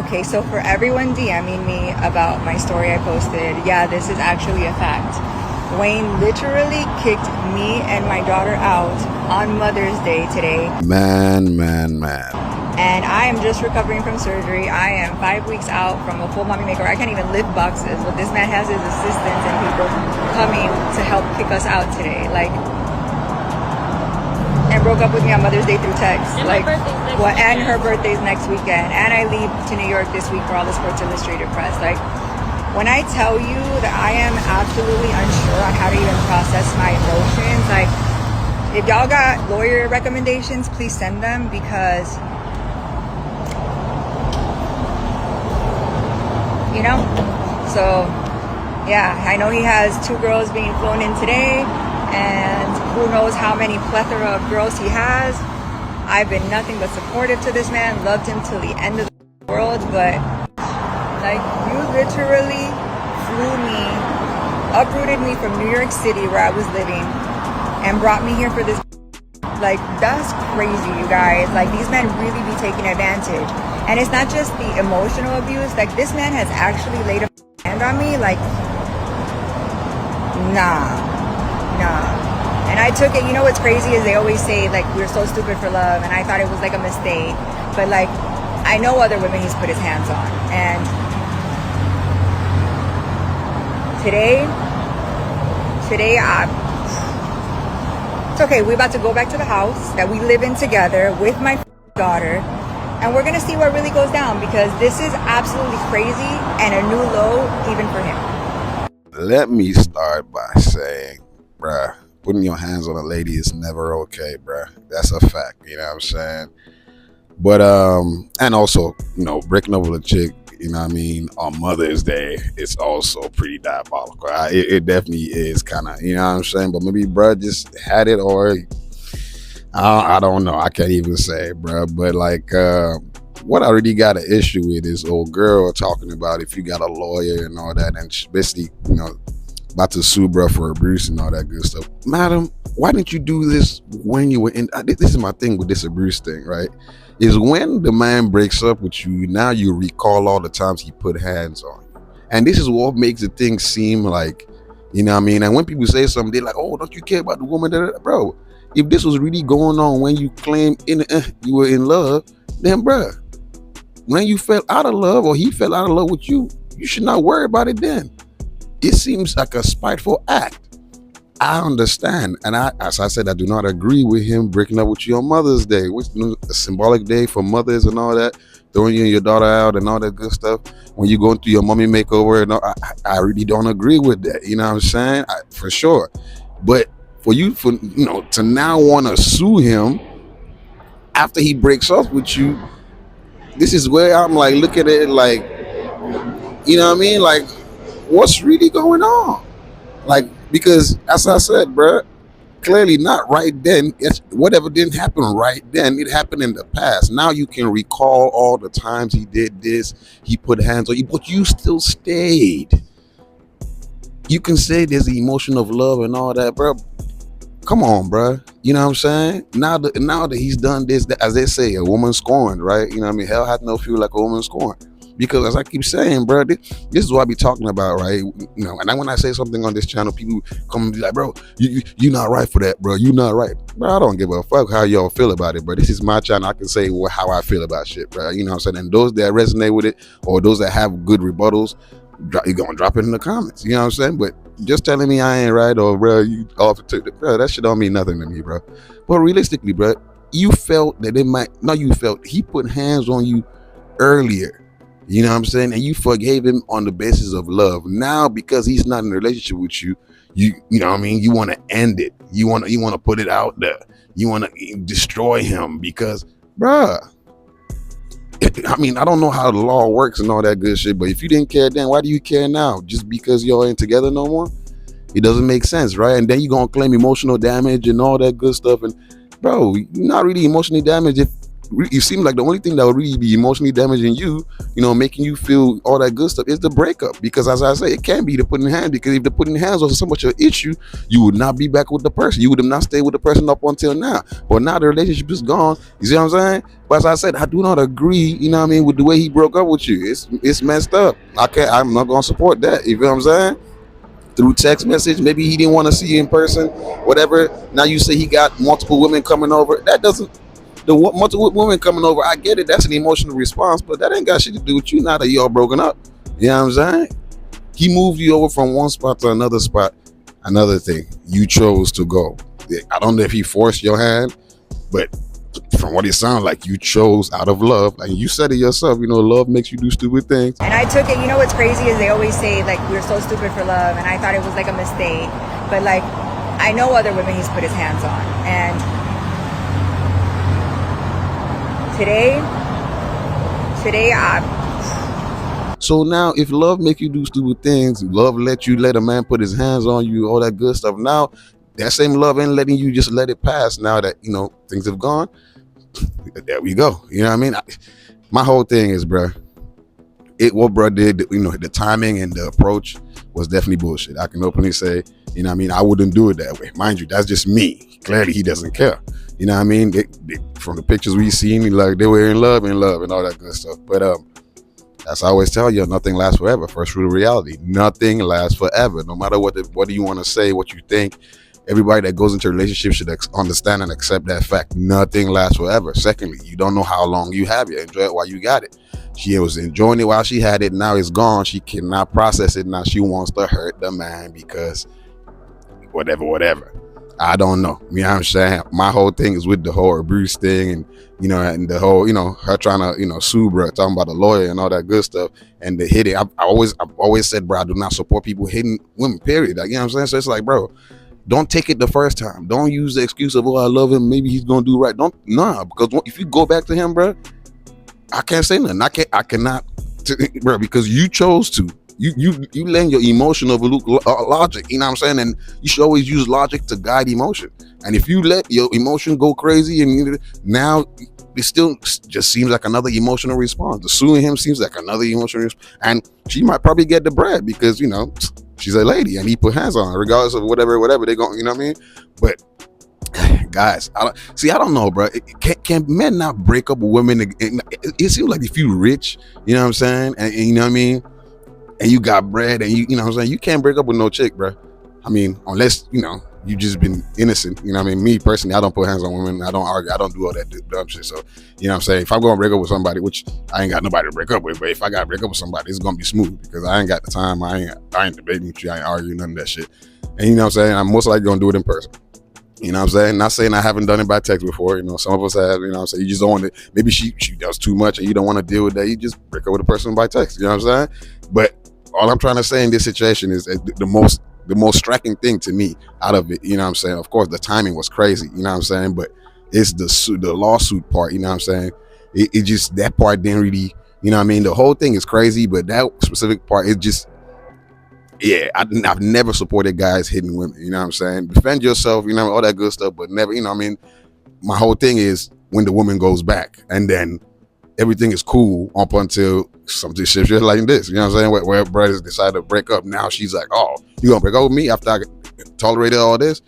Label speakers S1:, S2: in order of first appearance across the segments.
S1: Okay, so for everyone DMing me about my story I posted, yeah, this is actually a fact. Wayne literally kicked me and my daughter out on Mother's Day today.
S2: Man.
S1: And I am just recovering from surgery. I am 5 weeks out from a full mommy makeover. I can't even lift boxes, but this man has his assistants and people coming to help kick us out today. Like, and broke up with me on Mother's Day through text.
S3: And
S1: like,
S3: my birthday's next
S1: well, and
S3: weekend.
S1: her birthday's next weekend. And I leave to New York this week for all the Sports Illustrated press. Like, when I tell you that I am absolutely unsure on how to even process my emotions, like, if y'all got lawyer recommendations, please send them, because, you know, so yeah, I know he has 2 girls being flown in today, and who knows how many plethora of girls he has. I've been nothing but supportive to this man, loved him till the end of the world, but like, you literally flew me, uprooted me from New York City where I was living and brought me here for this. Like, that's crazy, you guys. Like, these men really be taking advantage. And it's not just the emotional abuse. Like, this man has actually laid a hand on me. Like, nah. And I took it, you know what's crazy is they always say, like, we're so stupid for love, and I thought it was like a mistake. But like, I know other women he's put his hands on. And today, it's okay. We're about to go back to the house that we live in together with my daughter, and we're gonna see what really goes down, because this is absolutely crazy and a new low even for him.
S2: Let me start by saying, bruh, putting your hands on a lady is never okay, bruh. That's a fact, you know what I'm saying? But and also, you know, breaking up with a chick, you know what I mean, on Mother's Day, it's also pretty diabolical. It definitely is kind of, you know what I'm saying? But maybe bruh just had it, or I don't know. I can't even say, bruh. But like, what I really got an issue with is old girl talking about if you got a lawyer and all that, and she basically, you know, about to sue bruh for abuse and all that good stuff. Madam, why didn't you do this when you were in? This is my thing with this abuse thing, right? Is when the man breaks up with you, now you recall all the times he put hands on you. And this is what makes the thing seem like, you know what I mean? And when people say something, they're like, oh, don't you care about the woman? Bro, if this was really going on when you claimed you were in love, then bruh, when you fell out of love or he fell out of love with you, you should not worry about it then. It seems like a spiteful act. I understand, and as I said, I do not agree with him breaking up with you on Mother's Day, which is a symbolic day for mothers and all that, throwing you and your daughter out and all that good stuff. When you going through your mommy makeover, and all, I really don't agree with that. You know what I'm saying? For sure. But for you to now want to sue him after he breaks up with you, this is where I'm like looking at it like, you know what I mean? Like, what's really going on? Like, because as I said, bruh, clearly not right then. Whatever didn't happen right then, it happened in the past. Now you can recall all the times he did this, he put hands on you, but you still stayed. You can say there's the emotion of love and all that, bruh. Come on, bruh. You know what I'm saying? Now that he's done this, as they say, a woman scorned, right? You know what I mean? Hell had no feel like a woman scorned. Because as I keep saying, bro, this is what I be talking about, right? You know, and then when I say something on this channel, people come and be like, bro, you not right for that, bro. You not right. Bro, I don't give a fuck how y'all feel about it, bro. This is my channel. I can say how I feel about shit, bro. You know what I'm saying? And those that resonate with it, or those that have good rebuttals, you're going to drop it in the comments. You know what I'm saying? But just telling me I ain't right, or, bro, you off to the, bro, that shit don't mean nothing to me, bro. But realistically, bro, you felt that he put hands on you earlier. You know what I'm saying? And you forgave him on the basis of love. Now, because he's not in a relationship with you, you know what I mean? You want to end it. You want to put it out there. You want to destroy him because, bruh, I mean, I don't know how the law works and all that good shit, but if you didn't care then, why do you care now? Just because y'all ain't together no more? It doesn't make sense, right? And then you're going to claim emotional damage and all that good stuff. And, bro, you're not really emotionally damaged it seems like the only thing that would really be emotionally damaging you, making you feel all that good stuff, is the breakup. Because as I say, it can be the putting hands. Because if the putting hands was so much of an issue, you would not be back with the person. You would have not stayed with the person up until now. But now the relationship is gone. You see what I'm saying? But as I said, I do not agree, with the way he broke up with you. It's messed up. I'm not gonna support that. You feel what I'm saying? Through text message, maybe he didn't want to see you in person, whatever. Now you say he got multiple women coming over. That doesn't the multiple women coming over. I get it. That's an emotional response, but that ain't got shit to do with you. Now that y'all broken up, you know what I'm saying? He moved you over from one spot to another spot. Another thing, you chose to go. I don't know if he forced your hand, but from what it sounds like, you chose out of love. And you said it yourself, love makes you do stupid things.
S1: And I took it, what's crazy is they always say, like, we're so stupid for love, and I thought it was like a mistake. But, like, I know other women he's put his hands on. And today,
S2: So now, if love make you do stupid things, love let a man put his hands on you, all that good stuff. Now, that same love ain't letting you just let it pass. Now that things have gone, there we go. You know what I mean? My whole thing is, bruh, what bruh did, the timing and the approach was definitely bullshit. I can openly say, I wouldn't do it that way. Mind you, that's just me. Clearly, he doesn't care. You know what I mean? From the pictures we seen, like, they were in love and all that good stuff. But as I always tell you, nothing lasts forever. First rule of reality: nothing lasts forever. No matter what do you want to say, what you think. Everybody that goes into a relationship should understand and accept that fact. Nothing lasts forever. Secondly, you don't know how long you have it. Enjoy it while you got it. She was enjoying it while she had it. Now it's gone. She cannot process it. Now she wants to hurt the man because whatever. I don't know. You know what I'm saying? My whole thing is with the whole abuse thing and, and the whole, her trying to, sue, bro, talking about the lawyer and all that good stuff. And the hitting. I've always said, bro, I do not support people hitting women, period. Like, you know what I'm saying? So it's like, bro, don't take it the first time. Don't use the excuse of, I love him, maybe he's gonna do right. Because if you go back to him, bro, I can't say nothing. I cannot, bro, because you chose to. You lend your emotion over logic. You know what I'm saying? And you should always use logic to guide emotion. And if you let your emotion go crazy, and now it still just seems like another emotional response. The suing him seems like another emotional response. And she might probably get the bread because, she's a lady and he put hands on her, regardless of whatever they going, you know what I mean? But guys, I don't know, bro. Can men not break up with women? It seems like if you rich, you know what I'm saying? And you know what I mean? And you got bread and you know what I'm saying? You can't break up with no chick, bro. I mean, unless, you just been innocent. You know what I mean? Me personally, I don't put hands on women. I don't argue. I don't do all that dumb shit. So, you know what I'm saying? If I'm going to break up with somebody, which I ain't got nobody to break up with, but if I got to break up with somebody, it's going to be smooth because I ain't got the time. I ain't debating with you. I ain't arguing none of that shit. And you know what I'm saying? I'm most likely going to do it in person. You know what I'm saying? Not saying I haven't done it by text before. Some of us have, you know what I'm saying? You just don't want to, maybe she does too much and you don't want to deal with that. You just break up with a person by text. You know what I'm saying? But all I'm trying to say in this situation is the most striking thing to me out of it, you know what I'm saying? Of course, the timing was crazy, you know what I'm saying? But it's the lawsuit part, you know what I'm saying? It just, that part didn't really, you know what I mean? The whole thing is crazy, but that specific part, it just, yeah, I've never supported guys hitting women, you know what I'm saying? Defend yourself, all that good stuff, but never, I mean? My whole thing is when the woman goes back and then everything is cool up until something shifts just like this. You know what I'm saying? Where brothers decide to break up. Now she's like, oh, you gonna break up with me after I tolerated all this?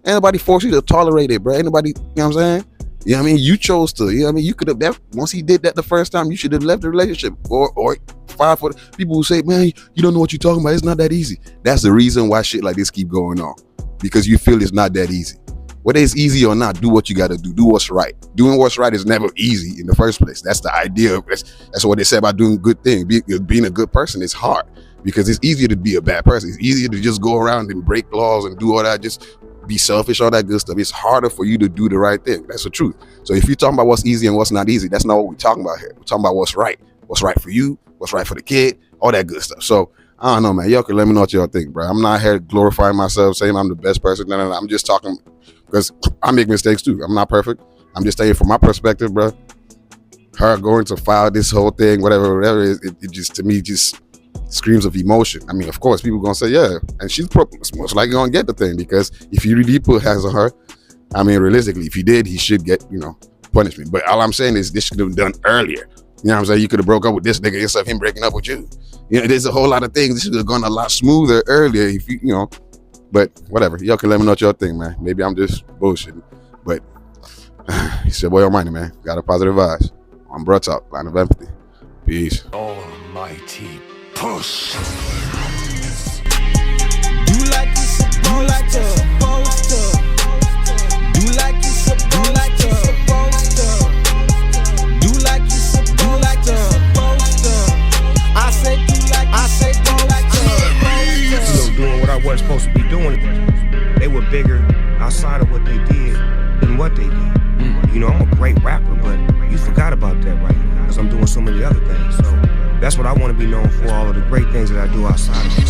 S2: Ain't nobody forced you to tolerate it, bro. Ain't nobody, you know what I'm saying? You know what I mean? You chose to. You know what I mean? You could have, once he did that the first time, you should have left the relationship. Or fire for people who say, man, you don't know what you're talking about. It's not that easy. That's the reason why shit like this keep going on. Because you feel it's not that easy. Whether it's easy or not, do what you got to do. Do what's right. Doing what's right is never easy in the first place. That's the idea. That's what they say about doing good things. Being a good person is hard because it's easier to be a bad person. It's easier to just go around and break laws and do all that, just be selfish, all that good stuff. It's harder for you to do the right thing. That's the truth. So if you're talking about what's easy and what's not easy, that's not what we're talking about here. We're talking about what's right for you, what's right for the kid, all that good stuff. So I don't know, man. Y'all can let me know what y'all think, bro. I'm not here glorifying myself, saying I'm the best person. No. I'm just talking because I make mistakes too. I'm not perfect. I'm just saying from my perspective, bro. Her going to file this whole thing, whatever it just, to me, just screams of emotion. I mean, of course, people gonna say, yeah, and she's most likely gonna get the thing because if you really put hands on her, I mean, realistically, if he did, he should get, punishment. But all I'm saying is this should have been done earlier. You know what I'm saying? You could have broke up with this nigga instead of him breaking up with you. You know, there's a whole lot of things. This should have gone a lot smoother earlier if you know. But whatever. Y'all can let me know what y'all think, man. Maybe I'm just bullshitting. But it's your boy Almighty, man. Got a positive vibes. On Bro Talk, Line of Empathy. Peace.
S3: Almighty push.
S4: Do like you supposed to. Do like you supposed to. Do like you supposed to. I say do like you supposed to.
S3: Doing what I wasn't supposed to be doing. They were bigger outside of what they did than what they did. You know, I'm a great rapper, but you forgot about that right now because I'm doing so many other things. So that's what I want to be known for, all of the great things that I do outside of it.